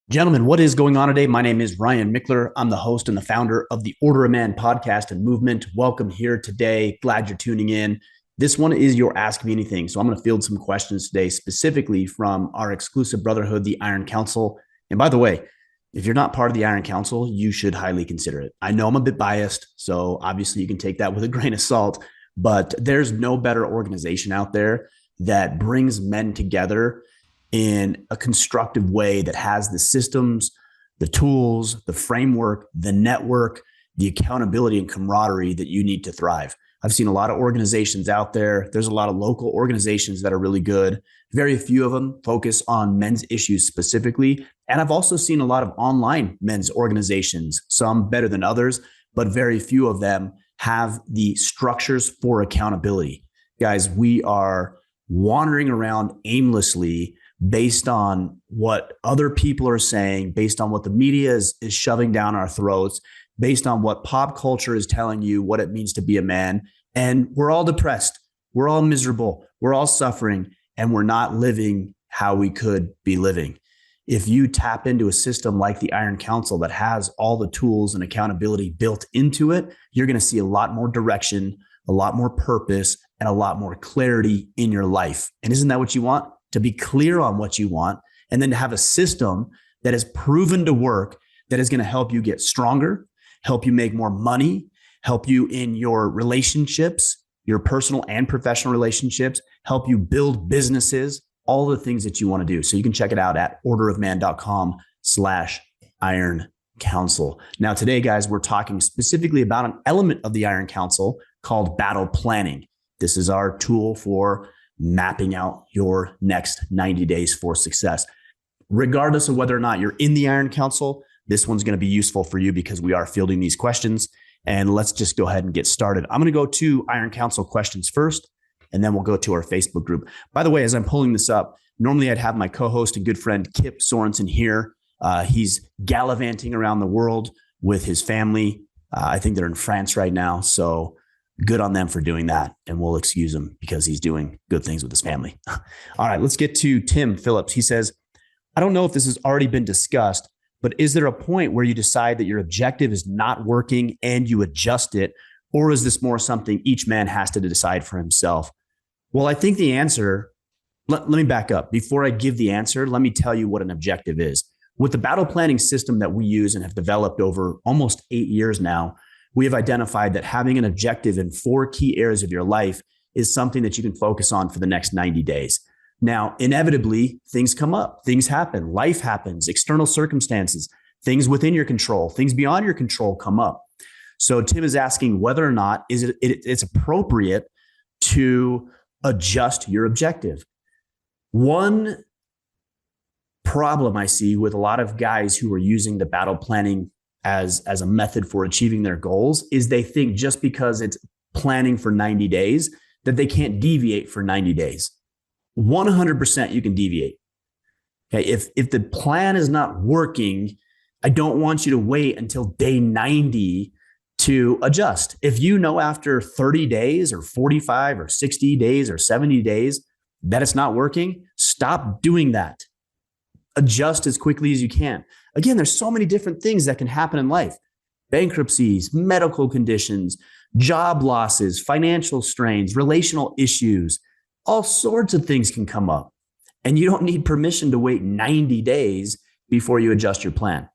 Gentlemen, what is going on today? My name is Ryan Mickler. I'm the host and the founder of the Order of Man podcast and movement. Welcome here today. Glad you're tuning in. This one is your Ask Me Anything. So I'm going to field some questions today, specifically from our exclusive brotherhood, the Iron Council. And by the way, if you're not part of the Iron Council, you should highly consider it. I know I'm a bit biased, so obviously you can take that with a grain of salt, but there's no better organization out there that brings men together in a constructive way that has the systems, the tools, the framework, the network, the accountability and camaraderie that you need to thrive. I've seen a lot of organizations out there. There's a lot of local organizations that are really good. Very few of them focus on men's issues specifically. And I've also seen a lot of online men's organizations, some better than others, but very few of them have the structures for accountability. Guys, we are wandering around aimlessly based on what other people are saying, based on what the media is shoving down our throats, based on what pop culture is telling you what it means to be a man. And we're all depressed. We're all miserable. We're all suffering, and we're not living how we could be living. If you tap into a system like the Iron Council that has all the tools and accountability built into it, you're going to see a lot more direction, a lot more purpose, and a lot more clarity in your life. And isn't that what you want? To be clear on what you want, and then to have a system that is proven to work, that is going to help you get stronger, help you make more money, help you in your relationships, your personal and professional relationships, help you build businesses, all the things that you want to do. So you can check it out at orderofman.com/Iron Council. Now, today, guys, we're talking specifically about an element of the Iron Council called battle planning. This is our tool for mapping out your next 90 days for success. Regardless of whether or not you're in the Iron Council, this one's going to be useful for you because we are fielding these questions. And let's just go ahead and get started. I'm going to go to Iron Council questions first, and then we'll go to our Facebook group. By the way, as I'm pulling this up, normally I'd have my co-host and good friend Kip Sorensen here. He's gallivanting around the world with his family. I think they're in France right now. So good on them for doing that. And we'll excuse him because he's doing good things with his family. All right, let's get to Tim Phillips. He says, I don't know if this has already been discussed, but is there a point where you decide that your objective is not working and you adjust it? Or is this more something each man has to decide for himself? Well, I think the answer, let me back up. Before I give the answer, let me tell you what an objective is. With the battle planning system that we use and have developed over almost 8 years now, we have identified that having an objective in 4 key areas of your life is something that you can focus on for the next 90 days. Now, inevitably, things come up, things happen, life happens, external circumstances, things within your control, things beyond your control come up. So Tim is asking whether or not it's appropriate to adjust your objective. One problem I see with a lot of guys who are using the battle planning as a method for achieving their goals is they think just because it's planning for 90 days that they can't deviate for 90 days. 100% you can deviate. Okay, if the plan is not working, I don't want you to wait until day 90 to adjust. If you know after 30 days or 45 or 60 days or 70 days that it's not working, stop doing that. Adjust as quickly as you can. Again, there's so many different things that can happen in life. Bankruptcies, medical conditions, job losses, financial strains, relational issues, all sorts of things can come up. And you don't need permission to wait 90 days before you adjust your plan.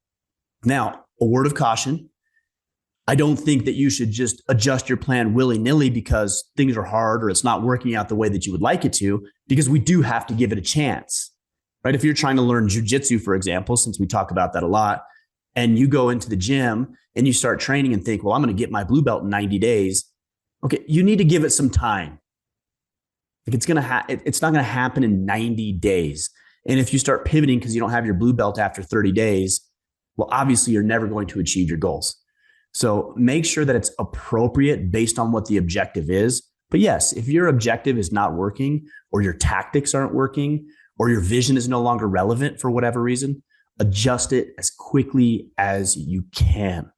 Now, a word of caution. I don't think that you should just adjust your plan willy-nilly because things are hard or it's not working out the way that you would like it to, because we do have to give it a chance. Right? If you're trying to learn jujitsu, for example, since we talk about that a lot, and you go into the gym and you start training and think, well, I'm going to get my blue belt in 90 days. Okay, you need to give it some time. Like it's not going to happen in 90 days. And if you start pivoting because you don't have your blue belt after 30 days, well, obviously you're never going to achieve your goals. So make sure that it's appropriate based on what the objective is. But yes, if your objective is not working or your tactics aren't working, or your vision is no longer relevant for whatever reason, adjust it as quickly as you can,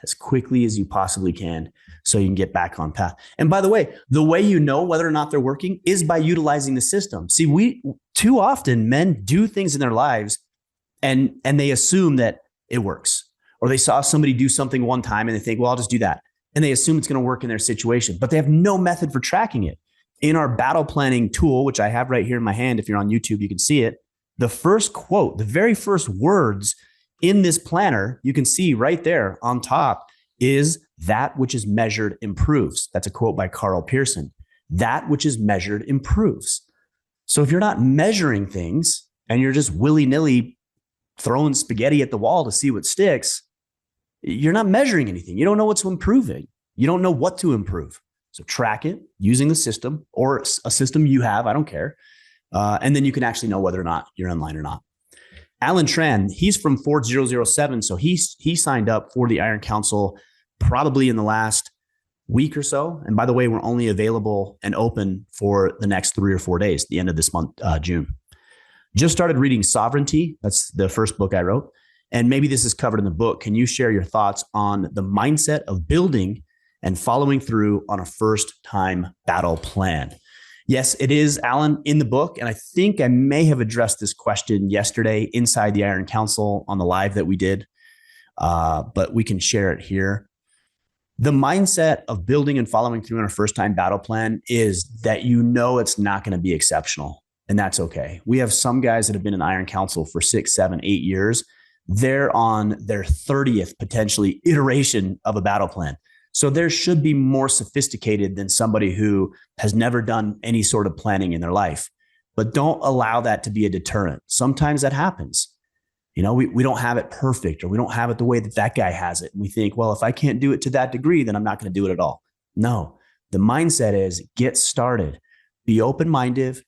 as quickly as you possibly can, so you can get back on path. And by the way you know whether or not they're working is by utilizing the system. See, too often men do things in their lives and they assume that it works. Or they saw somebody do something one time and they think, well, I'll just do that. And they assume it's going to work in their situation, but they have no method for tracking it. In our battle planning tool, which I have right here in my hand, if you're on YouTube, you can see it. The first quote, the very first words in this planner, you can see right there on top is that which is measured improves. That's a quote by Carl Pearson. That which is measured improves. So if you're not measuring things and you're just willy-nilly throwing spaghetti at the wall to see what sticks, you're not measuring anything. You don't know what's improving. You don't know what to improve. So track it using the system or a system you have. I don't care. And then you can actually know whether or not you're in line or not. Alan Tran, he's from Ford 007. So he signed up for the Iron Council probably in the last week or so. And by the way, we're only available and open for the next 3 or 4 days, the end of this month, June. Just started reading Sovereignty. That's the first book I wrote. And maybe this is covered in the book. Can you share your thoughts on the mindset of building and following through on a first-time battle plan? Yes, it is, Alan, in the book. And I think I may have addressed this question yesterday inside the Iron Council on the live that we did, but we can share it here. The mindset of building and following through on a first-time battle plan is that you know it's not going to be exceptional, and that's okay. We have some guys that have been in Iron Council for 6, 7, 8 years. They're on their 30th potentially iteration of a battle plan. So there should be more sophisticated than somebody who has never done any sort of planning in their life. But don't allow that to be a deterrent. Sometimes that happens. You know, we don't have it perfect, or we don't have it the way that that guy has it. And we think, well, if I can't do it to that degree, then I'm not going to do it at all. No, the mindset is get started, be open-minded,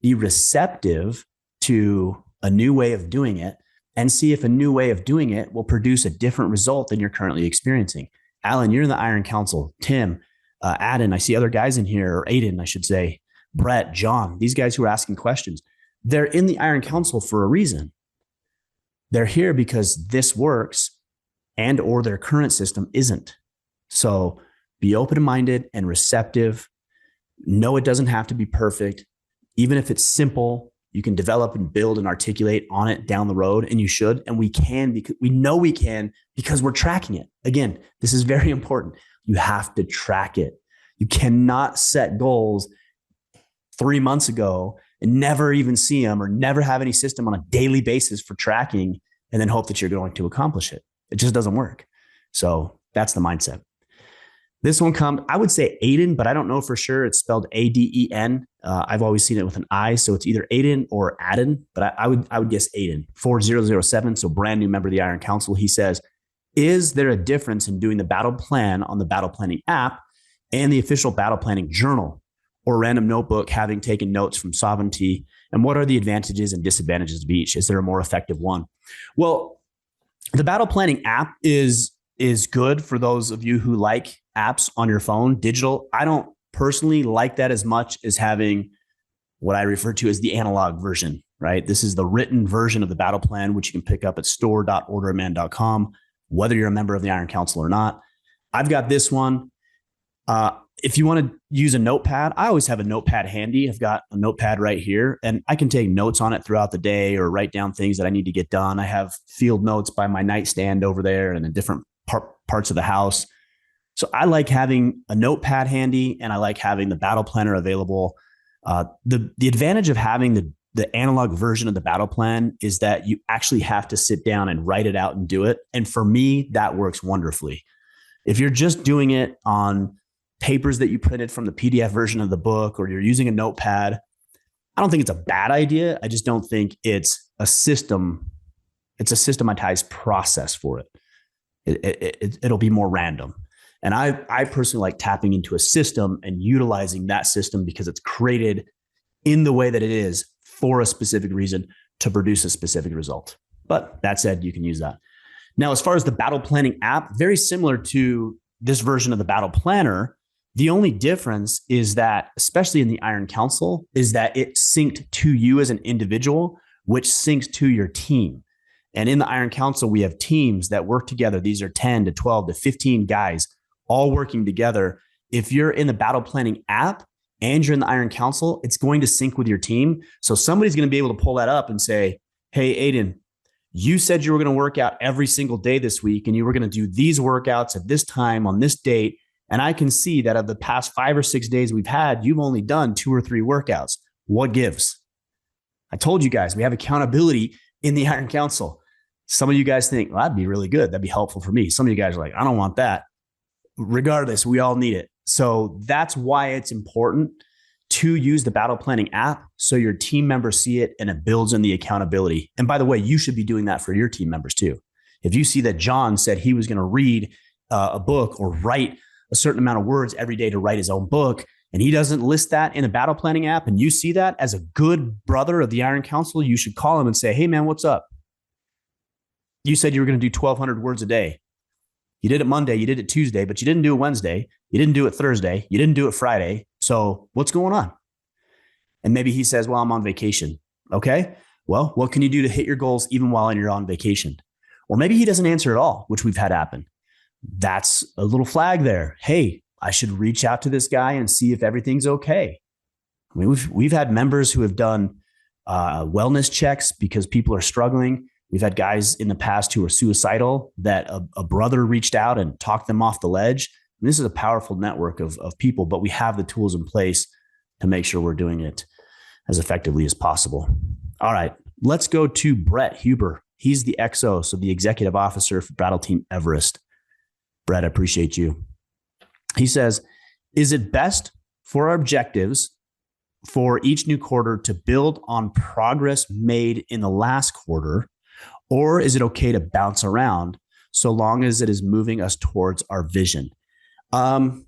be receptive to a new way of doing it, and see if a new way of doing it will produce a different result than you're currently experiencing. Alan, you're in the Iron Council. Tim, Adden, I see other guys in here, or Aiden, I should say, Brett, John, these guys who are asking questions. They're in the Iron Council for a reason. They're here because this works and or their current system isn't. So be open-minded and receptive. No, it doesn't have to be perfect. Even if it's simple, you can develop and build and articulate on it down the road, and you should. And we can, because we know we can, because we're tracking it. Again, this is very important. You have to track it. You cannot set goals 3 months ago and never even see them, or never have any system on a daily basis for tracking and then hope that you're going to accomplish it. It just doesn't work. So that's the mindset. This one comes, I would say Aiden, but I don't know for sure. It's spelled A-D-E-N. I've always seen it with an I, so it's either Aiden or Adden, but I would guess Aiden. 4007, so brand new member of the Iron Council. He says, is there a difference in doing the battle plan on the battle planning app and the official battle planning journal or random notebook, having taken notes from Sovereignty? And what are the advantages and disadvantages of each? Is there a more effective one? Well, the battle planning app is good for those of you who like apps on your phone, digital. I don't personally like that as much as having what I refer to as the analog version, right? This is the written version of the battle plan, which you can pick up at store.orderman.com, whether you're a member of the Iron Council or not. I've got this one. If you want to use a notepad, I always have a notepad handy. I've got a notepad right here, and I can take notes on it throughout the day or write down things that I need to get done. I have field notes by my nightstand over there and in different parts of the house. So I like having a notepad handy, and I like having the battle planner available. The advantage of having the analog version of the battle plan is that you actually have to sit down and write it out and do it. And for me, that works wonderfully. If you're just doing it on papers that you printed from the PDF version of the book, or you're using a notepad, I don't think it's a bad idea. I just don't think it's a system. It's a systematized process for it. It'll be more random. And I personally like tapping into a system and utilizing that system because it's created in the way that it is for a specific reason to produce a specific result. But that said, you can use that. Now, as far as the battle planning app, very similar to this version of the battle planner. The only difference is that, especially in the Iron Council, is that it synced to you as an individual, which syncs to your team. And in the Iron Council, we have teams that work together. These are 10 to 12 to 15 guys all working together. If you're in the battle planning app and you're in the Iron Council, it's going to sync with your team. So somebody's going to be able to pull that up and say, Hey, Aiden, you said you were going to work out every single day this week and you were going to do these workouts at this time on this date. And I can see that of the past 5 or 6 days we've had, you've only done 2 or 3 workouts. What gives? I told you guys we have accountability in the Iron Council. Some of you guys think, well, that'd be really good. That'd be helpful for me. Some of you guys are like, I don't want that. Regardless, we all need it. So that's why it's important to use the battle planning app so your team members see it and it builds in the accountability. And by the way, you should be doing that for your team members too. If you see that John said he was going to read a book or write a certain amount of words every day to write his own book, and he doesn't list that in a battle planning app, and you see that as a good brother of the Iron Council, you should call him and say, hey man, what's up? You said you were going to do 1,200 words a day. You did it Monday, you did it Tuesday, but you didn't do it Wednesday. You didn't do it Thursday. You didn't do it Friday. So what's going on? And maybe he says, well, I'm on vacation. Okay. Well, what can you do to hit your goals even while you're on vacation? Or maybe he doesn't answer at all, which we've had happen. That's a little flag there. Hey, I should reach out to this guy and see if everything's okay. I mean, we've had members who have done wellness checks because people are struggling. We've had guys in the past who were suicidal that a brother reached out and talked them off the ledge. I mean, this is a powerful network of people, but we have the tools in place to make sure we're doing it as effectively as possible. All right, let's go to Brett Huber. He's the XO, so the executive officer for Battle Team Everest. Brett, I appreciate you. He says, is it best for our objectives for each new quarter to build on progress made in the last quarter, or is it okay to bounce around so long as it is moving us towards our vision? I'm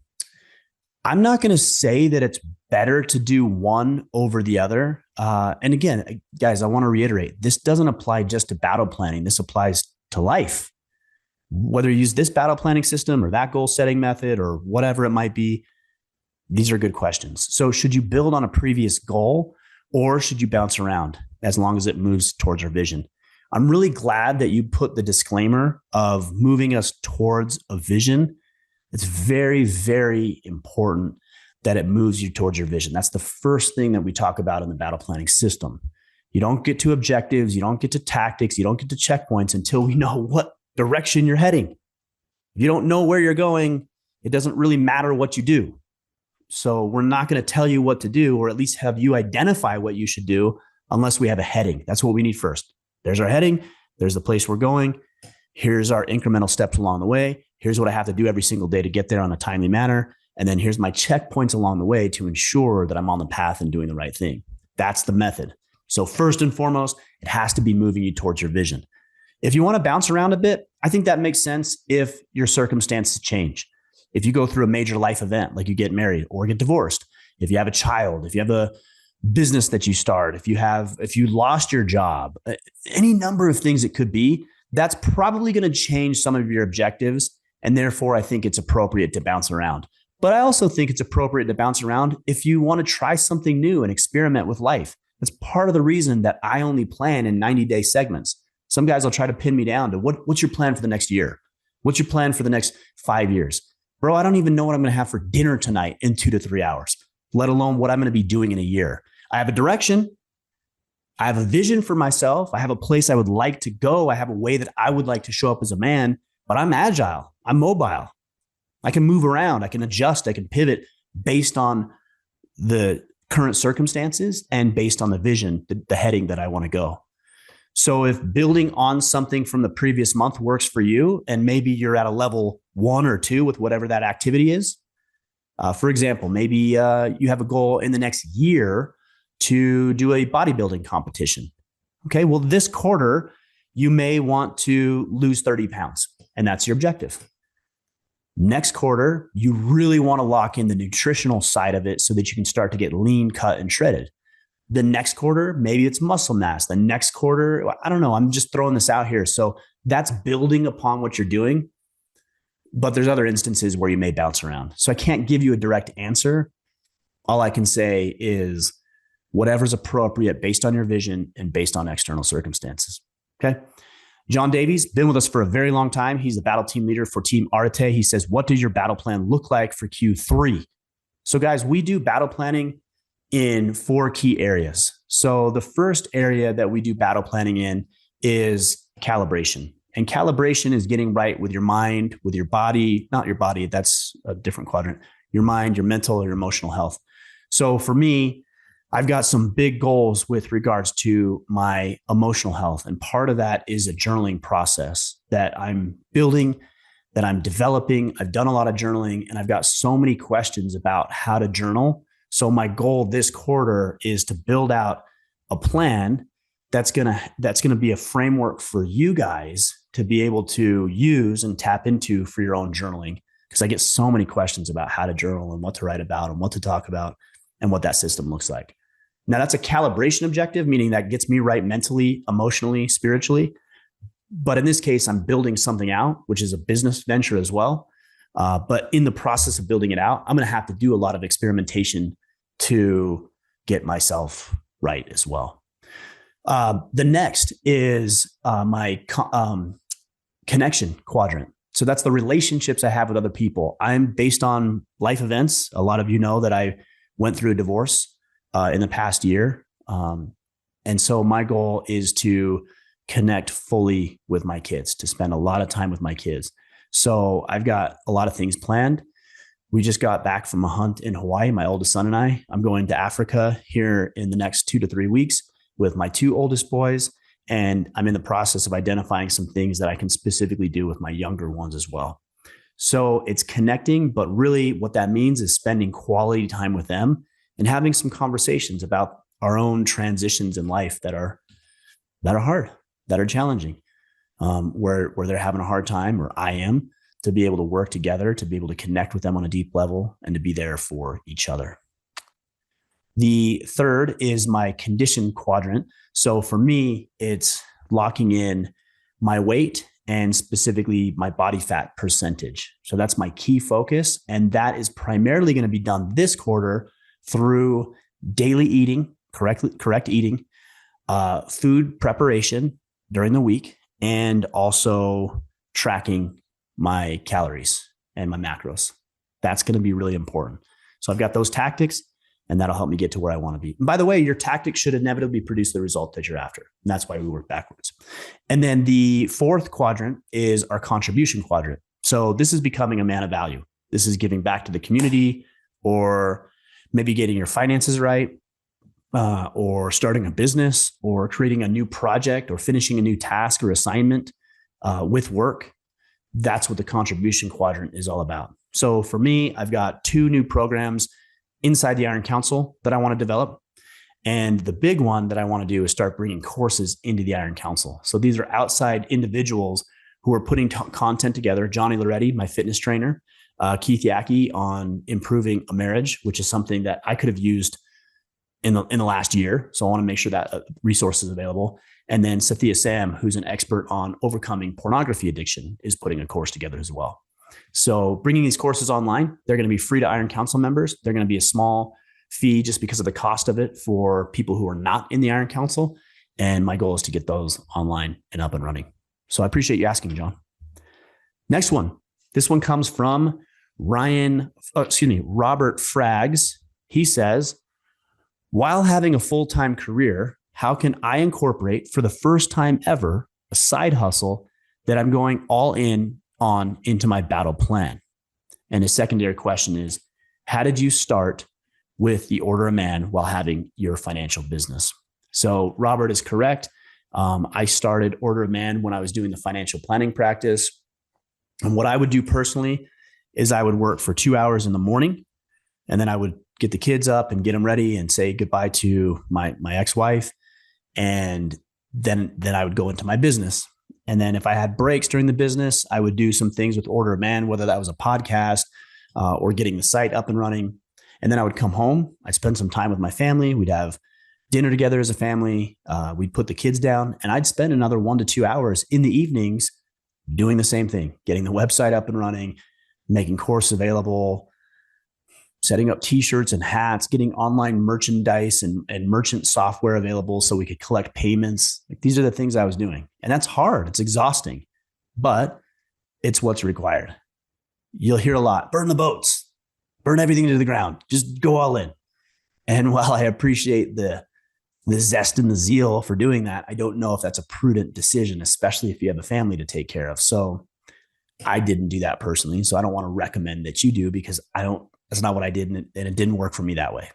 not going to say that it's better to do one over the other. And again, guys, I want to reiterate, this doesn't apply just to battle planning. This applies to life. Whether you use this battle planning system or that goal setting method or whatever it might be, these are good questions. So should you build on a previous goal or should you bounce around as long as it moves towards our vision? I'm really glad that you put the disclaimer of moving us towards a vision. It's very, very important that it moves you towards your vision. That's the first thing that we talk about in the battle planning system. You don't get to objectives, you don't get to tactics, you don't get to checkpoints until we know what direction you're heading. If you don't know where you're going, it doesn't really matter what you do. So we're not going to tell you what to do, or at least have you identify what you should do unless we have a heading. That's what we need first. There's our heading. There's the place we're going. Here's our incremental steps along the way. Here's what I have to do every single day to get there on a timely manner. And then here's my checkpoints along the way to ensure that I'm on the path and doing the right thing. That's the method. So first and foremost, it has to be moving you towards your vision. If you want to bounce around a bit, I think that makes sense if your circumstances change. If you go through a major life event, like you get married or get divorced, if you have a child, if you have a business that you start, if you lost your job, any number of things it could be, that's probably going to change some of your objectives. And therefore, I think it's appropriate to bounce around. But I also think it's appropriate to bounce around if you want to try something new and experiment with life. That's part of the reason that I only plan in 90-day segments. Some guys will try to pin me down to what's your plan for the next year? What's your plan for the next 5 years? Bro, I don't even know what I'm going to have for dinner tonight in 2 to 3 hours, let alone what I'm going to be doing in a year. I have a direction. I have a vision for myself. I have a place I would like to go. I have a way that I would like to show up as a man, but I'm agile. I'm mobile. I can move around. I can adjust. I can pivot based on the current circumstances and based on the vision, the heading that I want to go. So if building on something from the previous month works for you, and maybe you're at a level 1 or 2 with whatever that activity is, for example, maybe you have a goal in the next year to do a bodybuilding competition. Okay, well, this quarter, you may want to lose 30 pounds, and that's your objective. Next quarter, you really want to lock in the nutritional side of it so that you can start to get lean, cut, and shredded. The next quarter, maybe it's muscle mass. The next quarter, I don't know. I'm just throwing this out here. So that's building upon what you're doing. But there's other instances where you may bounce around. So I can't give you a direct answer. All I can say is whatever's appropriate based on your vision and based on external circumstances. Okay. John Davies, been with us for a very long time. He's the battle team leader for Team Arete. He says, what does your battle plan look like for Q3? So guys, we do battle planning in 4 key areas. So the first area that we do battle planning in is calibration. And calibration is getting right with your mind, with your body, not your body, that's a different quadrant, your mind, your mental, your emotional health. So for me, I've got some big goals with regards to my emotional health. And part of that is a journaling process that I'm building, that I'm developing. I've done a lot of journaling and I've got so many questions about how to journal. So my goal this quarter is to build out a plan that's gonna be a framework for you guys to be able to use and tap into for your own journaling. Because I get so many questions about how to journal and what to write about and what to talk about and what that system looks like. Now that's a calibration objective, meaning that gets me right mentally, emotionally, spiritually. But in this case, I'm building something out, which is a business venture as well. But in the process of building it out, I'm going to have to do a lot of experimentation to get myself right as well. The next is my connection quadrant. So that's the relationships I have with other people. I'm based on life events. A lot of you know that I went through a divorce in the past year. And so my goal is to connect fully with my kids, to spend a lot of time with my kids. So I've got a lot of things planned. We just got back from a hunt in Hawaii, my oldest son and I. I'm going to Africa here in the next 2 to 3 weeks with my 2 oldest boys. And I'm in the process of identifying some things that I can specifically do with my younger ones as well. So it's connecting, but really what that means is spending quality time with them and having some conversations about our own transitions in life that are hard, that are challenging, where they're having a hard time, or I am, to be able to work together, to be able to connect with them on a deep level and to be there for each other. The third is my condition quadrant. So for me, it's locking in my weight and specifically my body fat percentage. So that's my key focus. And that is primarily going to be done this quarter through daily eating, correct eating, food preparation during the week, and also tracking my calories and my macros. That's going to be really important. So I've got those tactics, and that'll help me get to where I want to be. And by the way, your tactics should inevitably produce the result that you're after. And that's why we work backwards. And then the fourth quadrant is our contribution quadrant. So this is becoming a man of value. This is giving back to the community, or maybe getting your finances right, or starting a business, or creating a new project, or finishing a new task or assignment with work. That's what the contribution quadrant is all about. So for me, I've got 2 new programs inside the Iron Council that I want to develop. And the big one that I want to do is start bringing courses into the Iron Council. So these are outside individuals who are putting content together. Johnny Loretti, my fitness trainer, Keith Yackey on improving a marriage, which is something that I could have used in the last year. So I want to make sure that resource is available. And then Sathya Sam, who's an expert on overcoming pornography addiction, is putting a course together as well. So bringing these courses online, they're going to be free to Iron Council members. They're going to be a small fee just because of the cost of it for people who are not in the Iron Council. And my goal is to get those online and up and running. So I appreciate you asking, John. Next one. This one comes from Robert Fraggs. He says, while having a full-time career, how can I incorporate for the first time ever a side hustle that I'm going all in on into my battle plan? And his secondary question is, how did you start with the Order of Man while having your financial business? So Robert is correct. I started Order of Man when I was doing the financial planning practice. And what I would do personally is I would work for 2 hours in the morning, and then I would get the kids up and get them ready and say goodbye to my ex-wife. And then I would go into my business. And then if I had breaks during the business, I would do some things with Order of Man, whether that was a podcast or getting the site up and running. And then I would come home. I'd spend some time with my family. We'd have dinner together as a family. We'd put the kids down, and I'd spend another 1 to 2 hours in the evenings doing the same thing, getting the website up and running, making courses available, setting up t-shirts and hats, getting online merchandise and merchant software available so we could collect payments. Like, these are the things I was doing. And that's hard. It's exhausting, but it's what's required. You'll hear a lot, burn the boats, burn everything to the ground, just go all in. And while I appreciate the the zest and the zeal for doing that, I don't know if that's a prudent decision, especially if you have a family to take care of. So I didn't do that personally. So I don't want to recommend that you do, because that's not what I did. And it didn't work for me that way.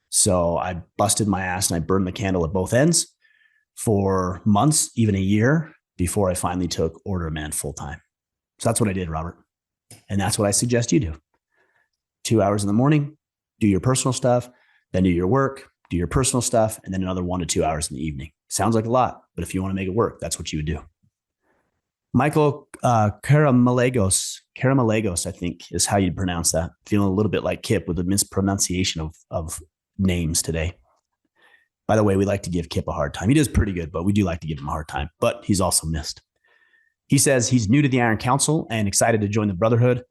So I busted my ass and I burned the candle at both ends for months, even a year, before I finally took Order of Man full time. So that's what I did, Robert. And that's what I suggest you do. 2 hours in the morning, do your personal stuff, then do your work, do your personal stuff, and then another 1 to 2 hours in the evening. Sounds like a lot, but if you want to make it work, that's what you would do. Michael Caramalagos, I think is how you'd pronounce that. Feeling a little bit like Kip with the mispronunciation of names today. By the way, we like to give Kip a hard time. He does pretty good, but we do like to give him a hard time. But he's also missed. He says he's new to the Iron Council and excited to join the Brotherhood.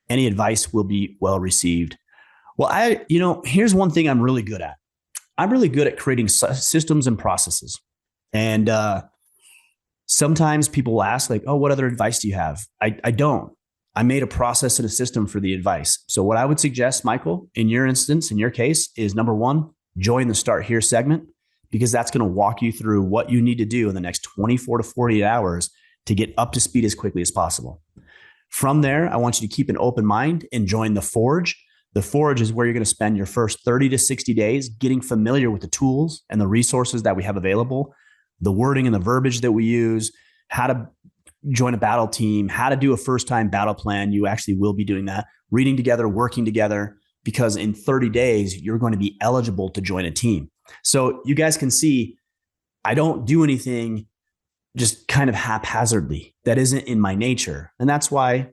Any advice will be well received. Well, here's one thing I'm really good at. I'm really good at creating systems and processes. And sometimes people will ask, like, oh, what other advice do you have? I don't. I made a process and a system for the advice. So what I would suggest, Michael, in your instance, in your case, is number one, join the Start Here segment, because that's going to walk you through what you need to do in the next 24 to 48 hours to get up to speed as quickly as possible. From there, I want you to keep an open mind and join the Forge. The Forge is where you're going to spend your first 30 to 60 days getting familiar with the tools and the resources that we have available, the wording and the verbiage that we use, how to join a battle team, how to do a first-time battle plan. You actually will be doing that, reading together, working together, because in 30 days, you're going to be eligible to join a team. So you guys can see, I don't do anything just kind of haphazardly. That isn't in my nature. And that's why,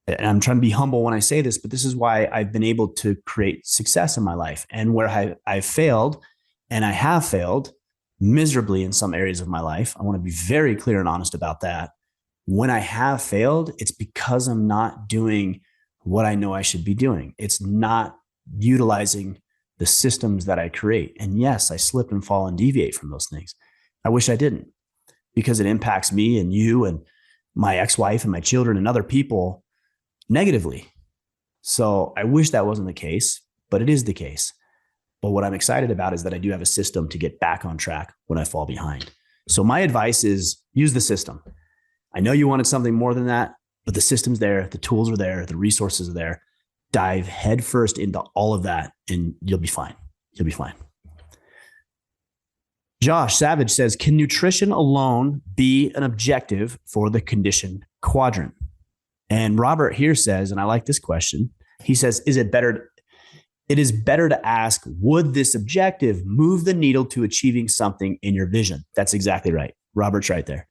and I'm trying to be humble when I say this, but this is why I've been able to create success in my life. And where I've failed, and I have failed miserably in some areas of my life, I want to be very clear and honest about that. When I have failed, it's because I'm not doing what I know I should be doing. It's not utilizing the systems that I create. And yes, I slip and fall and deviate from those things. I wish I didn't, because it impacts me and you and my ex-wife and my children and other people negatively. So I wish that wasn't the case, but it is the case. But what I'm excited about is that I do have a system to get back on track when I fall behind. So my advice is use the system. I know you wanted something more than that, but the system's there, the tools are there, the resources are there. Dive headfirst into all of that and you'll be fine. You'll be fine. Josh Savage says, can nutrition alone be an objective for the condition quadrant? And Robert here says, and I like this question, he says, it is better to ask, would this objective move the needle to achieving something in your vision? That's exactly right. Robert's right there.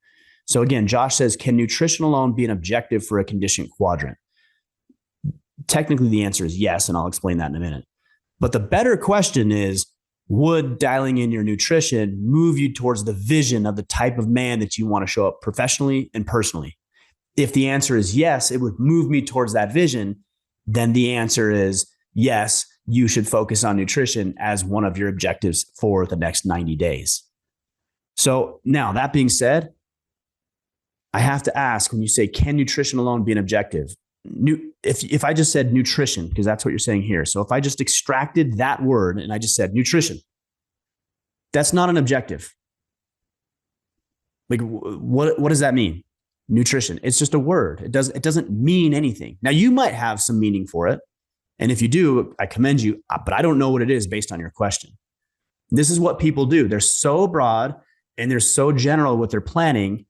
So again, Josh says, can nutrition alone be an objective for a condition quadrant? Technically, the answer is yes, and I'll explain that in a minute. But the better question is, would dialing in your nutrition move you towards the vision of the type of man that you want to show up professionally and personally? If the answer is yes, it would move me towards that vision, then the answer is yes, you should focus on nutrition as one of your objectives for the next 90 days. So now, that being said, I have to ask, when you say, can nutrition alone be an objective? If I just said nutrition, because that's what you're saying here. So if I just extracted that word and I just said nutrition, that's not an objective. Like, what does that mean? Nutrition. It's just a word. It doesn't mean anything. Now, you might have some meaning for it. And if you do, I commend you, but I don't know what it is based on your question. This is what people do. They're so broad and they're so general with their planning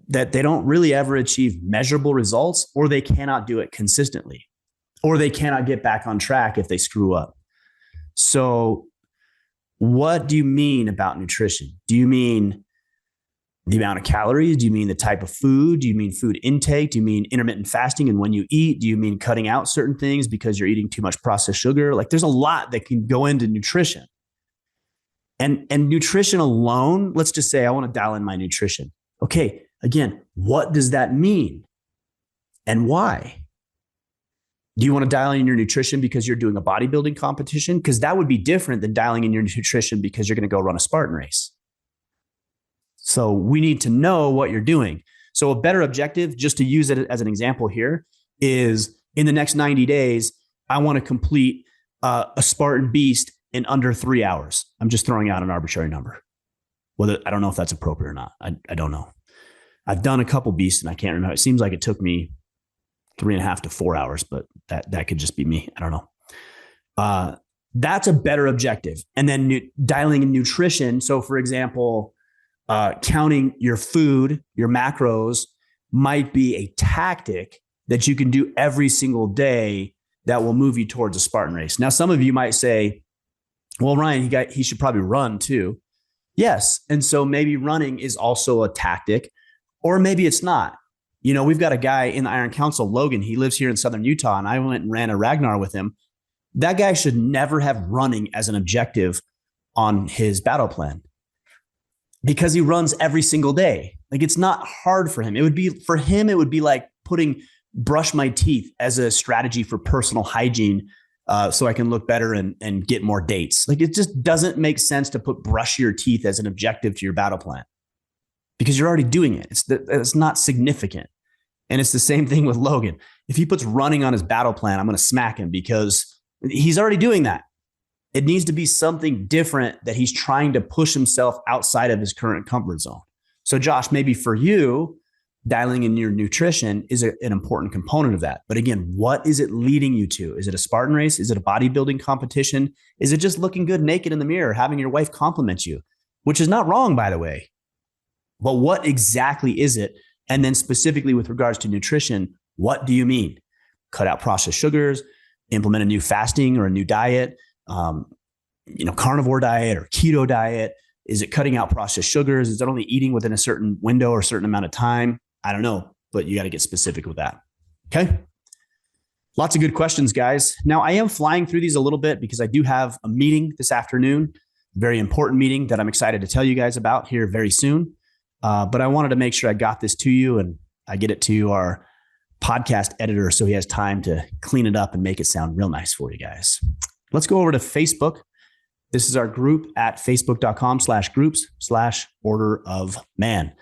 that they don't really ever achieve measurable results, or they cannot do it consistently, or they cannot get back on track if they screw up. So what do you mean about nutrition? Do you mean the amount of calories? Do you mean the type of food? Do you mean food intake? Do you mean intermittent fasting and when you eat? Do you mean cutting out certain things because you're eating too much processed sugar? Like, there's a lot that can go into nutrition. And nutrition alone, let's just say I want to dial in my nutrition. Okay, again, what does that mean and why? Do you want to dial in your nutrition because you're doing a bodybuilding competition? Because that would be different than dialing in your nutrition because you're going to go run a Spartan race. So we need to know what you're doing. So a better objective, just to use it as an example here, is in the next 90 days, I want to complete a Spartan beast in under 3 hours. I'm just throwing out an arbitrary number. Whether I don't know if that's appropriate or not. I don't know. I've done a couple beasts and I can't remember. It seems like it took me 3.5 to 4 hours, but that could just be me. I don't know. That's a better objective. And then dialing in nutrition. So for example, counting your food, your macros might be a tactic that you can do every single day that will move you towards a Spartan race. Now, some of you might say, well, Ryan, he should probably run too. Yes. And so maybe running is also a tactic, or maybe it's not. You know, we've got a guy in the Iron Council, Logan. He lives here in Southern Utah, and I went and ran a Ragnar with him. That guy should never have running as an objective on his battle plan because he runs every single day. Like, it's not hard for him. It would be like putting brush my teeth as a strategy for personal hygiene so I can look better and get more dates. Like, it just doesn't make sense to put brush your teeth as an objective to your battle plan because you're already doing it. It's not significant. And it's the same thing with Logan. If he puts running on his battle plan, I'm going to smack him because he's already doing that. It needs to be something different that he's trying to push himself outside of his current comfort zone. So Josh, maybe for you, dialing in your nutrition is an important component of that. But again, what is it leading you to? Is it a Spartan race? Is it a bodybuilding competition? Is it just looking good naked in the mirror, having your wife compliment you, which is not wrong, by the way. But what exactly is it? And then specifically with regards to nutrition, what do you mean? Cut out processed sugars, implement a new fasting or a new diet, carnivore diet or keto diet. Is it cutting out processed sugars? Is it only eating within a certain window or a certain amount of time? I don't know, but you got to get specific with that. Okay. Lots of good questions, guys. Now, I am flying through these a little bit because I do have a meeting this afternoon, a very important meeting that I'm excited to tell you guys about here very soon. But I wanted to make sure I got this to you and I get it to our podcast editor so he has time to clean it up and make it sound real nice for you guys. Let's go over to Facebook. This is our group at facebook.com/groups/order of man.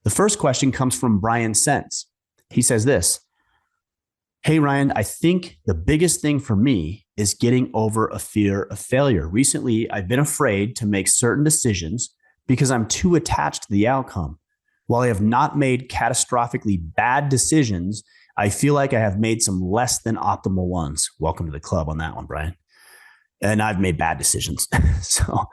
The first question comes from Brian Sense. He says this: Hey, Ryan, I think the biggest thing for me is getting over a fear of failure. Recently, I've been afraid to make certain decisions because I'm too attached to the outcome. While I have not made catastrophically bad decisions, I feel like I have made some less than optimal ones. Welcome to the club on that one, Brian. And I've made bad decisions. So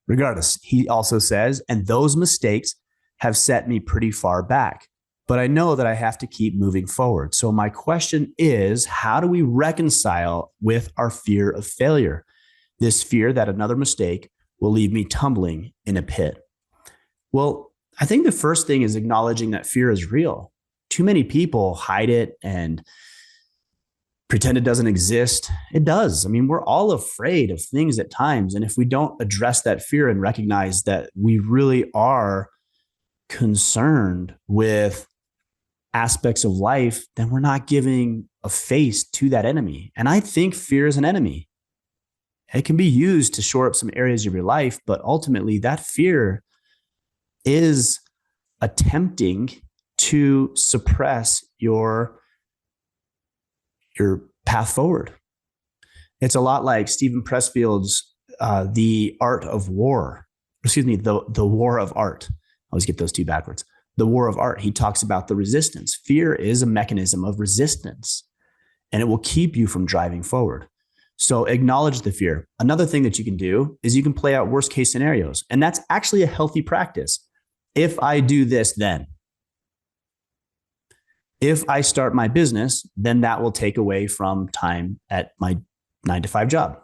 regardless, he also says, and those mistakes have set me pretty far back, but I know that I have to keep moving forward. So my question is, how do we reconcile with our fear of failure? This fear that another mistake will leave me tumbling in a pit. Well, I think the first thing is acknowledging that fear is real. Too many people hide it and pretend it doesn't exist. It does. I mean, we're all afraid of things at times. And if we don't address that fear and recognize that we really are concerned with aspects of life, then we're not giving a face to that enemy. And I think fear is an enemy. It can be used to shore up some areas of your life, but ultimately that fear is attempting to suppress your path forward. It's a lot like Stephen Pressfield's The Art of War. The War of Art. I always get those two backwards. The War of Art. He talks about the resistance. Fear is a mechanism of resistance, and it will keep you from driving forward. So acknowledge the fear. Another thing that you can do is you can play out worst case scenarios, and that's actually a healthy practice. If I do this, then. If I start my business, then that will take away from time at my 9-to-5 job.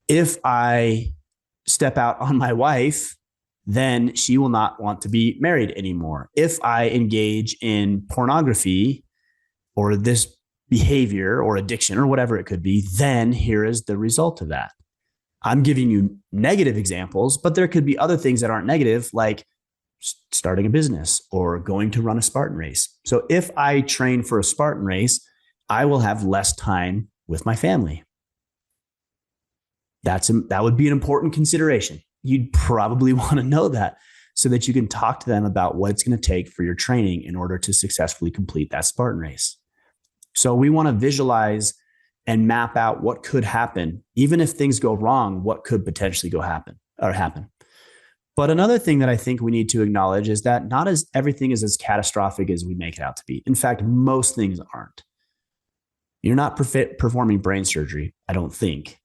If I step out on my wife, then she will not want to be married anymore. If I engage in pornography or this behavior or addiction or whatever it could be, then here is the result of that. I'm giving you negative examples, but there could be other things that aren't negative, like starting a business or going to run a Spartan race. So if I train for a Spartan race, I will have less time with my family. That would be an important consideration. You'd probably want to know that so that you can talk to them about what it's going to take for your training in order to successfully complete that Spartan race. So we want to visualize and map out what could happen. Even if things go wrong, what could potentially happen. But another thing that I think we need to acknowledge is that not as everything is as catastrophic as we make it out to be. In fact, most things aren't. You're not performing brain surgery, I don't think.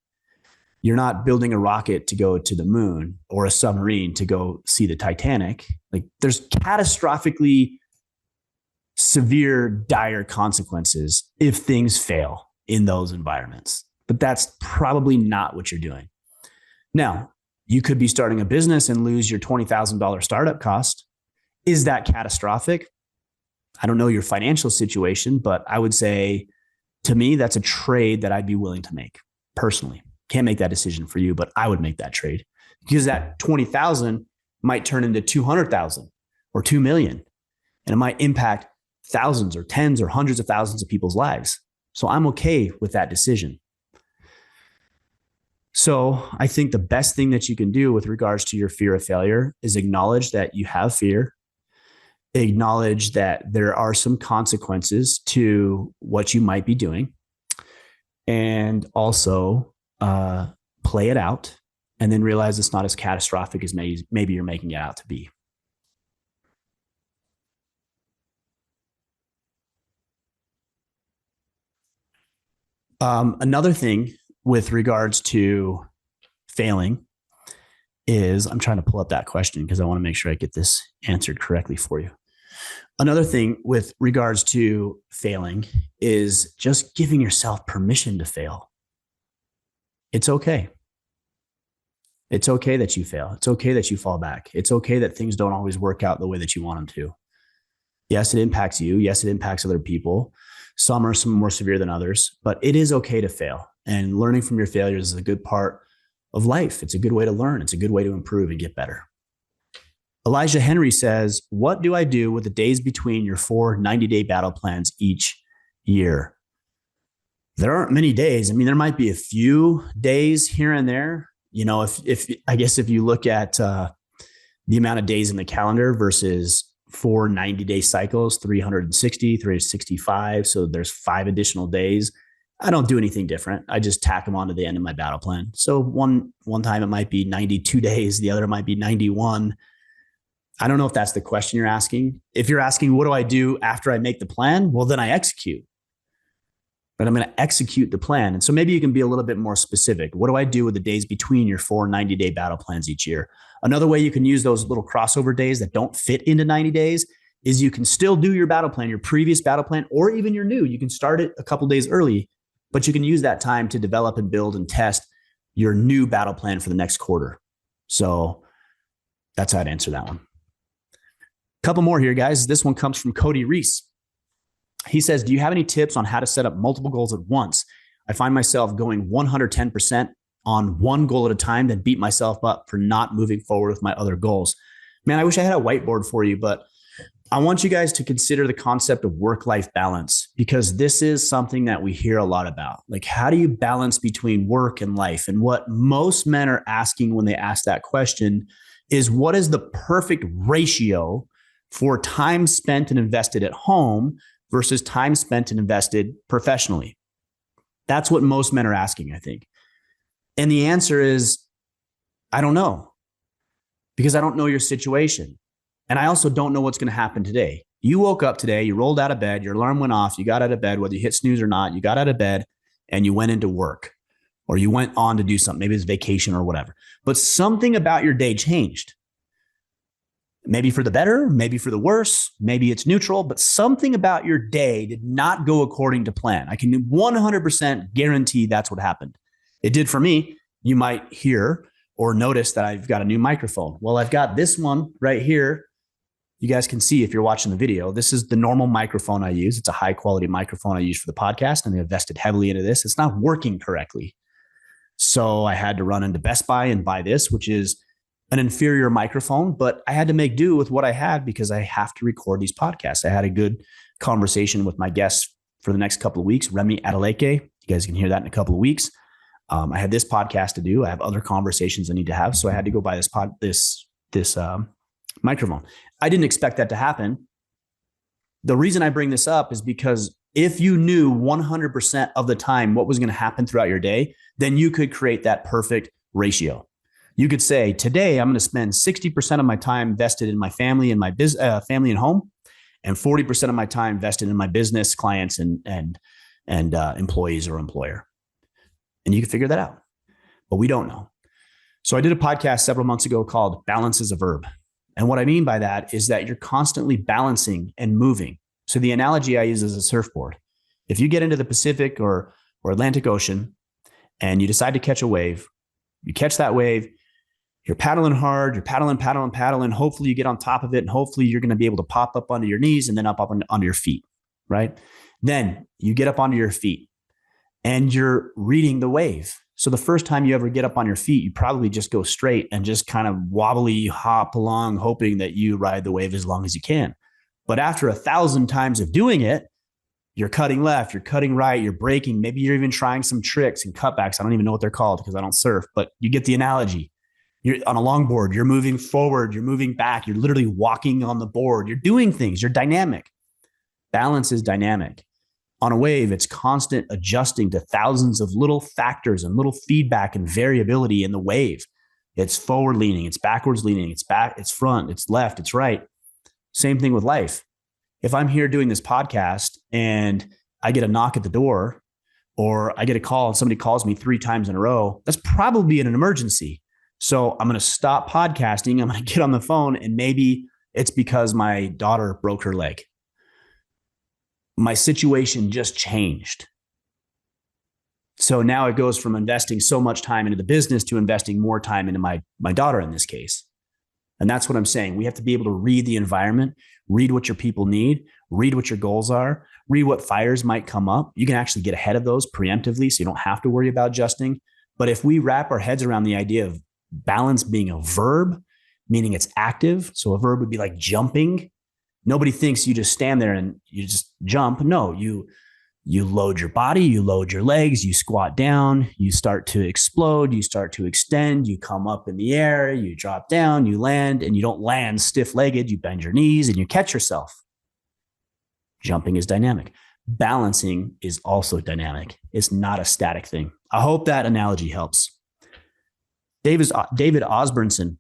You're not building a rocket to go to the moon or a submarine to go see the Titanic. Like, there's catastrophically severe, dire consequences if things fail in those environments. But that's probably not what you're doing. Now, you could be starting a business and lose your $20,000 startup cost. Is that catastrophic? I don't know your financial situation, but I would say, to me, that's a trade that I'd be willing to make personally. Can't make that decision for you, but I would make that trade, because that 20,000 might turn into 200,000 or 2 million, and it might impact thousands or tens or hundreds of thousands of people's lives. So I'm okay with that decision. So I think the best thing that you can do with regards to your fear of failure is acknowledge that you have fear, acknowledge that there are some consequences to what you might be doing, and also play it out, and then realize it's not as catastrophic as maybe you're making it out to be. Another thing with regards to failing is, I'm trying to pull up that question because I want to make sure I get this answered correctly for you. Another thing with regards to failing is just giving yourself permission to fail. It's okay. It's okay that you fail. It's okay that you fall back. It's okay that things don't always work out the way that you want them to. Yes, it impacts you. Yes, it impacts other people. Some are more severe than others, but it is okay to fail. And learning from your failures is a good part of life. It's a good way to learn. It's a good way to improve and get better. Elijah Henry says, what do I do with the days between your 4 90-day battle plans each year? There aren't many days. I mean, there might be a few days here and there. You know, if you look at the amount of days in the calendar versus 4 90-day cycles, 360, 365. So there's 5 additional days. I don't do anything different. I just tack them on to the end of my battle plan. So one time it might be 92 days. The other might be 91. I don't know if that's the question you're asking. If you're asking, what do I do after I make the plan? Well, then I execute. But I'm going to execute the plan. And so maybe you can be a little bit more specific. What do I do with the days between your 4 90-day battle plans each year? Another way you can use those little crossover days that don't fit into 90 days is you can still do your battle plan, your previous battle plan, or even your new. You can start it a couple days early, but you can use that time to develop and build and test your new battle plan for the next quarter. So that's how I'd answer that one. A couple more here, guys. This one comes from Cody Reese. He says, do you have any tips on how to set up multiple goals at once? I find myself going 110% on one goal at a time, then beat myself up for not moving forward with my other goals. Man, I wish I had a whiteboard for you, but I want you guys to consider the concept of work-life balance, because this is something that we hear a lot about. Like, how do you balance between work and life? And what most men are asking when they ask that question is, what is the perfect ratio for time spent and invested at home versus time spent and invested professionally? That's what most men are asking, I think. And the answer is, I don't know, because I don't know your situation. And I also don't know what's going to happen today. You woke up today, you rolled out of bed, your alarm went off, you got out of bed, whether you hit snooze or not, you got out of bed and you went into work, or you went on to do something. Maybe it's vacation or whatever. But something about your day changed. Maybe for the better, maybe for the worse, maybe it's neutral, but something about your day did not go according to plan. I can 100% guarantee that's what happened. It did for me. You might hear or notice that I've got a new microphone. Well, I've got this one right here. You guys can see if you're watching the video, this is the normal microphone I use. It's a high quality microphone I use for the podcast, and they invested heavily into this. It's not working correctly. So I had to run into Best Buy and buy this, which is an inferior microphone, but I had to make do with what I had because I have to record these podcasts. I had a good conversation with my guests for the next couple of weeks, Remy Adeleke. You guys can hear that in a couple of weeks. I had this podcast to do. I have other conversations I need to have. So I had to go buy this microphone. I didn't expect that to happen. The reason I bring this up is because If you knew 100% of the time what was going to happen throughout your day, then you could create that perfect ratio. You could say, today I'm going to spend 60% of my time vested in my family and my family and home, and 40% of my time vested in my business, clients, and employees or employer. And you can figure that out. But we don't know. So I did a podcast several months ago called Balance is a Verb. And what I mean by that is that you're constantly balancing and moving. So the analogy I use is a surfboard. If you get into the Pacific or Atlantic Ocean and you decide to catch a wave, you catch that wave, you're paddling hard, you're paddling. Hopefully you get on top of it, and hopefully you're going to be able to pop up onto your knees and then up onto your feet, right? Then you get up onto your feet and you're reading the wave. So the first time you ever get up on your feet, you probably just go straight and just kind of wobbly hop along, hoping that you ride the wave as long as you can. But after 1,000 times of doing it, you're cutting left, you're cutting right, you're braking. Maybe you're even trying some tricks and cutbacks. I don't even know what they're called because I don't surf, but you get the analogy. You're on a longboard, you're moving forward, you're moving back, you're literally walking on the board, you're doing things, you're dynamic. Balance is dynamic. On a wave, it's constant adjusting to thousands of little factors and little feedback and variability in the wave. It's forward leaning, it's backwards leaning, it's back, it's front, it's left, it's right. Same thing with life. If I'm here doing this podcast and I get a knock at the door, or I get a call and somebody calls me 3 times in a row, that's probably an emergency. So I'm going to stop podcasting. I'm going to get on the phone, and maybe it's because my daughter broke her leg. My situation just changed. So now it goes from investing so much time into the business to investing more time into my daughter in this case. And that's what I'm saying. We have to be able to read the environment, read what your people need, read what your goals are, read what fires might come up. You can actually get ahead of those preemptively, so you don't have to worry about adjusting. But if we wrap our heads around the idea of balance being a verb, meaning it's active. So a verb would be like jumping. Nobody thinks you just stand there and you just jump. No, you load your body, you load your legs, you squat down, you start to explode, you start to extend, you come up in the air, you drop down, you land, and you don't land stiff-legged, you bend your knees and you catch yourself. Jumping is dynamic. Balancing is also dynamic. It's not a static thing. I hope that analogy helps. David Osbernson.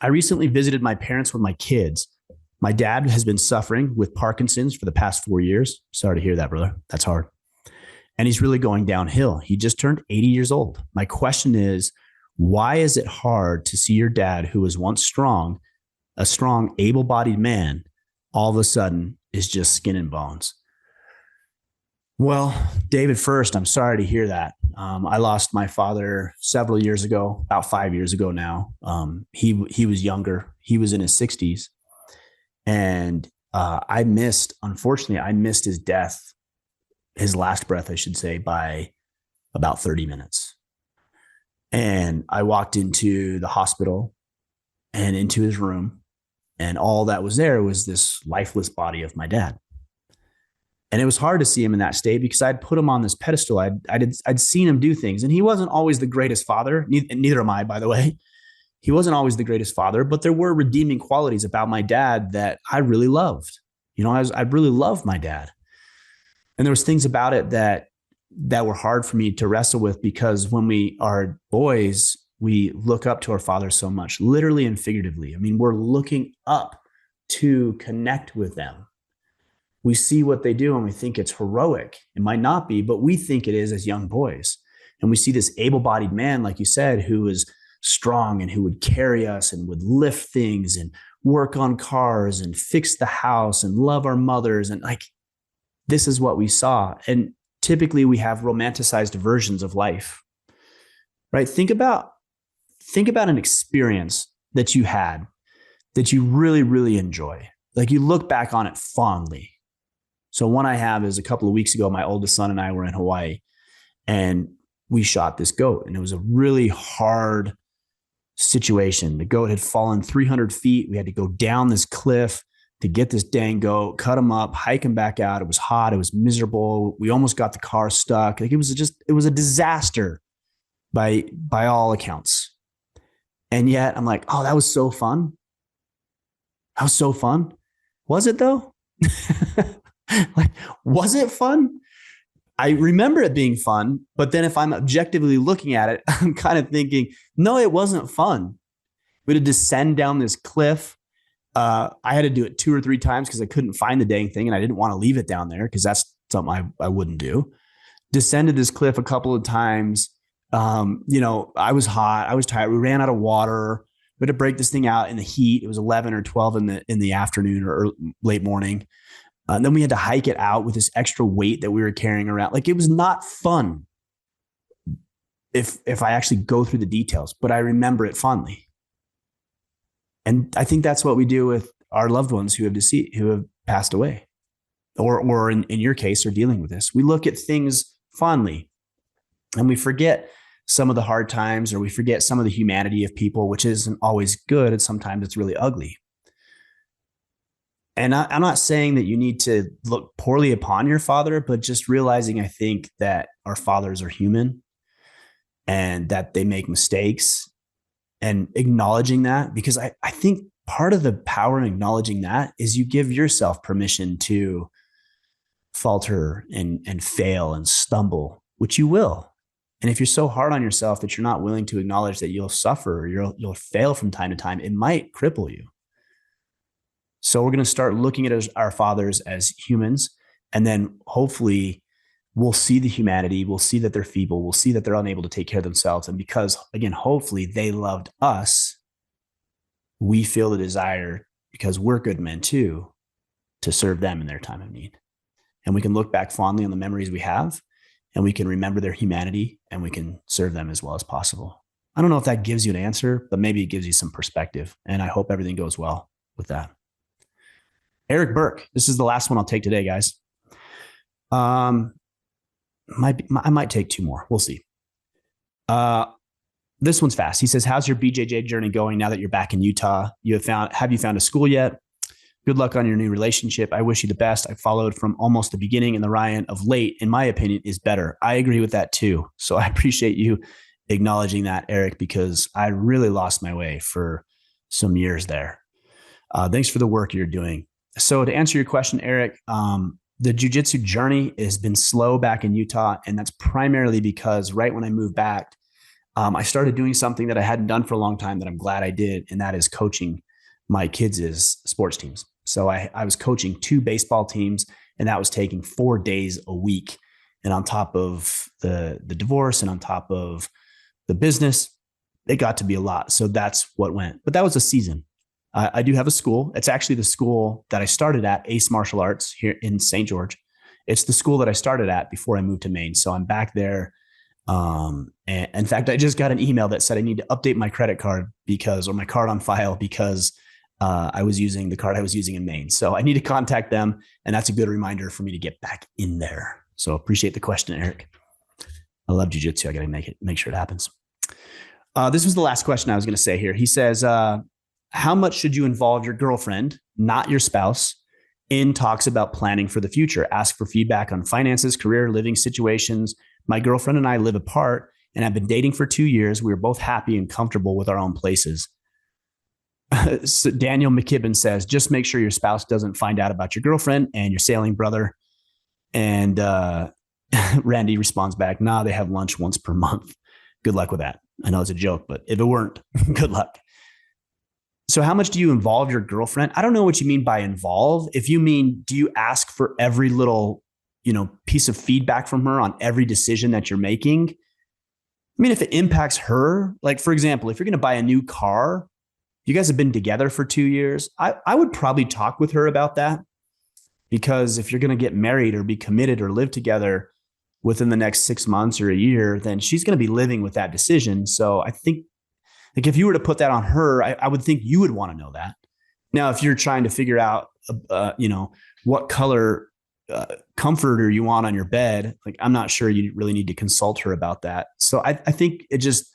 I recently visited my parents with my kids. My dad has been suffering with Parkinson's for the past 4 years. Sorry to hear that, brother. That's hard. And he's really going downhill. He just turned 80 years old. My question is, why is it hard to see your dad, who was once strong, a strong, able-bodied man, all of a sudden is just skin and bones? Well, David, first, I'm sorry to hear that. I lost my father several years ago, about 5 years ago now. He was younger. He was in his 60s. And unfortunately, I missed his death, his last breath, I should say, by about 30 minutes. And I walked into the hospital and into his room, and all that was there was this lifeless body of my dad. And it was hard to see him in that state because I'd put him on this pedestal. I'd seen him do things, and he wasn't always the greatest father. Neither am I, by the way. He wasn't always the greatest father, but there were redeeming qualities about my dad that I really loved. You know, I really loved my dad. And there was things about it that were hard for me to wrestle with, because when we are boys, we look up to our father so much, literally and figuratively. I mean, we're looking up to connect with them. We see what they do and we think it's heroic. It might not be, but we think it is as young boys. And we see this able-bodied man, like you said, who is strong and who would carry us and would lift things and work on cars and fix the house and love our mothers. And like, this is what we saw. And typically we have romanticized versions of life, right? Think about an experience that you had that you really, really enjoy. Like, you look back on it fondly. So one I have is a couple of weeks ago, my oldest son and I were in Hawaii, and we shot this goat, and it was a really hard situation. The goat had fallen 300 feet. We had to go down this cliff to get this dang goat, cut him up, hike him back out. It was hot. It was miserable. We almost got the car stuck. Like, it was a disaster by all accounts. And yet I'm like, oh, that was so fun. That was so fun. Was it though? Like, was it fun? I remember it being fun, but then if I'm objectively looking at it, I'm kind of thinking, no, it wasn't fun. We had to descend down this cliff. I had to do it 2 or 3 times because I couldn't find the dang thing and I didn't want to leave it down there because that's something I wouldn't do. Descended this cliff a couple of times. I was hot. I was tired. We ran out of water. We had to break this thing out in the heat. It was 11 or 12 in the afternoon or late morning. And then we had to hike it out with this extra weight that we were carrying around. Like, it was not fun if I actually go through the details, but I remember it fondly. And I think that's what we do with our loved ones who have passed away, or in your case, are dealing with this. We look at things fondly and we forget some of the hard times, or we forget some of the humanity of people, which isn't always good. And sometimes it's really ugly. And I'm not saying that you need to look poorly upon your father, but just realizing, I think, that our fathers are human and that they make mistakes, and acknowledging that, because I think part of the power in acknowledging that is you give yourself permission to falter and fail and stumble, which you will. And if you're so hard on yourself that you're not willing to acknowledge that you'll suffer or you'll fail from time to time, it might cripple you. So we're going to start looking at our fathers as humans, and then hopefully we'll see the humanity. We'll see that they're feeble. We'll see that they're unable to take care of themselves. And because, again, hopefully they loved us, we feel the desire, because we're good men too, to serve them in their time of need. And we can look back fondly on the memories we have, and we can remember their humanity, and we can serve them as well as possible. I don't know if that gives you an answer, but maybe it gives you some perspective. And I hope everything goes well with that. Eric Burke, this is the last one I'll take today, guys. I might take 2 more. We'll see. This one's fast. He says, how's your BJJ journey going now that you're back in Utah? Have you found a school yet? Good luck on your new relationship. I wish you the best. I followed from almost the beginning, and the Ryan of late, in my opinion, is better. I agree with that too. So I appreciate you acknowledging that, Eric, because I really lost my way for some years there. Thanks for the work you're doing. So to answer your question, Eric, the jiu-jitsu journey has been slow back in Utah. And that's primarily because right when I moved back, I started doing something that I hadn't done for a long time that I'm glad I did. And that is coaching my kids' sports teams. So I was coaching 2 baseball teams, and that was taking 4 days a week. And on top of the divorce and on top of the business, it got to be a lot. So that's what went. But that was a season. I do have a school. It's actually the school that I started at, Ace Martial Arts here in St. George. It's the school that I started at before I moved to Maine. So I'm back there. And in fact, I just got an email that said I need to update my credit card or my card on file, because I was using the card I was using in Maine. So I need to contact them. And that's a good reminder for me to get back in there. So appreciate the question, Eric. I love jiu-jitsu. I got to make sure it happens. This was the last question I was going to say here. He says, how much should you involve your girlfriend, not your spouse, in talks about planning for the future? Ask for feedback on finances, career, living situations. My girlfriend and I live apart and have been dating for 2 years. We are both happy and comfortable with our own places. So Daniel McKibben says, just make sure your spouse doesn't find out about your girlfriend and your sailing brother. And Randy responds back, nah, they have lunch once per month. Good luck with that. I know it's a joke, but if it weren't, good luck. So how much do you involve your girlfriend? I don't know what you mean by involve. If you mean, do you ask for every little, piece of feedback from her on every decision that you're making? I mean, if it impacts her, like, for example, if you're going to buy a new car, you guys have been together for 2 years. I would probably talk with her about that, because if you're going to get married or be committed or live together within the next 6 months or a year, then she's going to be living with that decision. So I think, like, if you were to put that on her, I would think you would want to know that. Now, if you're trying to figure out, what color comforter you want on your bed, like, I'm not sure you really need to consult her about that. So I think it just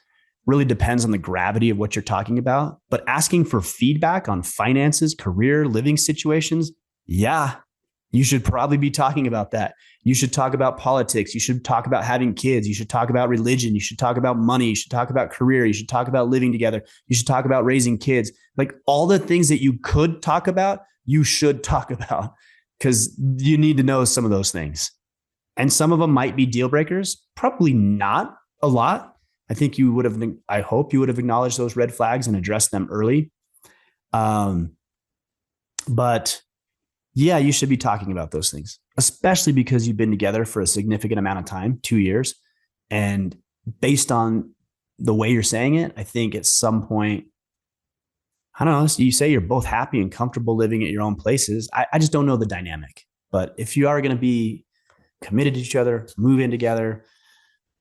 really depends on the gravity of what you're talking about. But asking for feedback on finances, career, living situations, yeah, you should probably be talking about that. You should talk about politics. You should talk about having kids. You should talk about religion. You should talk about money. You should talk about career. You should talk about living together. You should talk about raising kids. Like, all the things that you could talk about, you should talk about. because you need to know some of those things. And some of them might be deal breakers, probably not a lot. I hope you would have acknowledged those red flags and addressed them early. But yeah, you should be talking about those things, especially because you've been together for a significant amount of time, 2 years. And based on the way you're saying it, I think at some point, I don't know, you say you're both happy and comfortable living at your own places. I just don't know the dynamic. But if you are going to be committed to each other, move in together,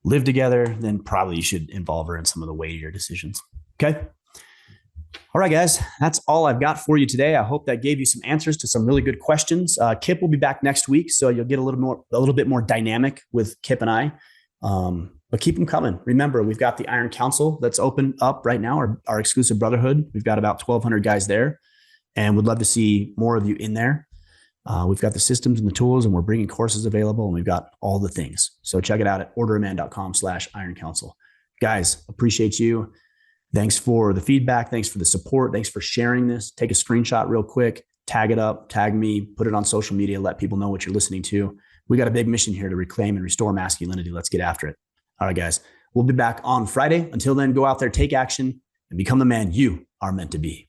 live together, then probably you should involve her in some of the weightier decisions. Okay. All right, guys, that's all I've got for you today. I hope that gave you some answers to some really good questions. Kip will be back next week, so you'll get a little bit more dynamic with Kip and I. But keep them coming. Remember, we've got the Iron Council that's open up right now, our exclusive brotherhood. We've got about 1,200 guys there, and we'd love to see more of you in there. We've got the systems and the tools, and we're bringing courses available, and we've got all the things. So check it out at orderaman.com/Iron Council. Guys, appreciate you. Thanks for the feedback. Thanks for the support. Thanks for sharing this. Take a screenshot real quick, tag it up, tag me, put it on social media, let people know what you're listening to. We got a big mission here to reclaim and restore masculinity. Let's get after it. All right, guys, we'll be back on Friday. Until then, go out there, take action, and become the man you are meant to be.